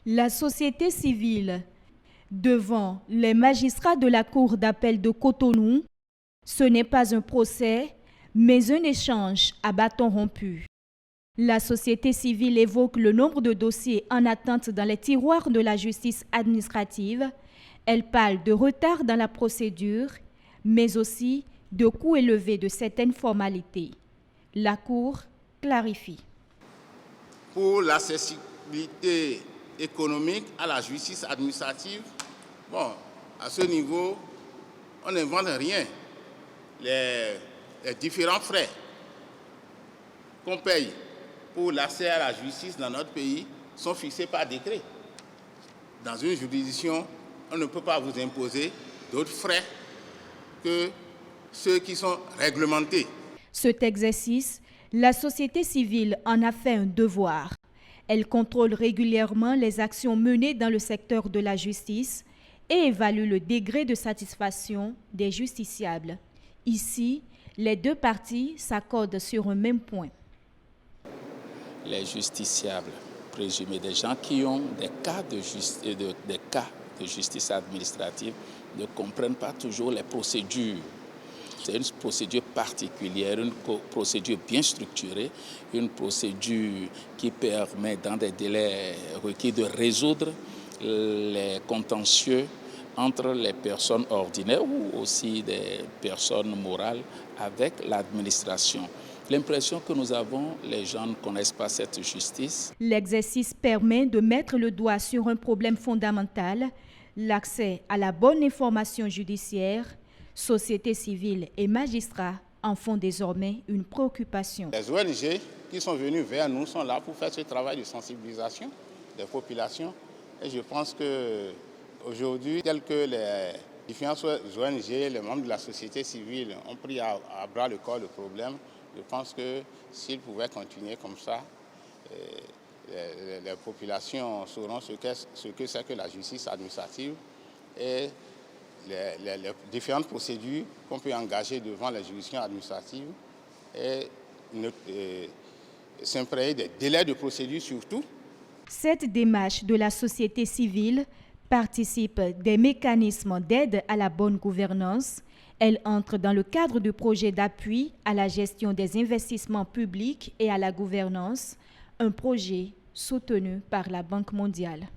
La société civile, devant les magistrats de la Cour d'appel de Cotonou, ce n'est pas un procès, mais un échange à bâton rompu. La société civile évoque le nombre de dossiers en attente dans les tiroirs de la justice administrative. Elle parle de retard dans la procédure, mais aussi de coûts élevés de certaines formalités. La Cour clarifie. Pour l'accessibilité économique à la justice administrative, à ce niveau, on n'invente rien. Les différents frais qu'on paye pour l'accès à la justice dans notre pays sont fixés par décret. Dans une juridiction, on ne peut pas vous imposer d'autres frais que ceux qui sont réglementés. Cet exercice, la société civile en a fait un devoir. Elle contrôle régulièrement les actions menées dans le secteur de la justice et évalue le degré de satisfaction des justiciables. Ici, les deux parties s'accordent sur un même point. Les justiciables présumés, des gens qui ont des cas de justice administrative, ne comprennent pas toujours les procédures. C'est une procédure particulière, une procédure bien structurée, une procédure qui permet dans des délais requis de résoudre les contentieux entre les personnes ordinaires ou aussi des personnes morales avec l'administration. L'impression que nous avons, les gens ne connaissent pas cette justice. L'exercice permet de mettre le doigt sur un problème fondamental, l'accès à la bonne information judiciaire. Société civile et magistrats en font désormais une préoccupation. Les ONG qui sont venus vers nous sont là pour faire ce travail de sensibilisation des populations. Et je pense qu'aujourd'hui, tel que les différentes ONG, les membres de la société civile ont pris à bras le corps le problème, je pense que s'ils pouvaient continuer comme ça, les populations sauront ce que c'est que la justice administrative et les différentes procédures qu'on peut engager devant les juridictions administratives et s'imprégner des délais de procédure surtout. Cette démarche de la société civile participe des mécanismes d'aide à la bonne gouvernance. Elle entre dans le cadre du projet d'appui à la gestion des investissements publics et à la gouvernance, un projet soutenu par la Banque mondiale.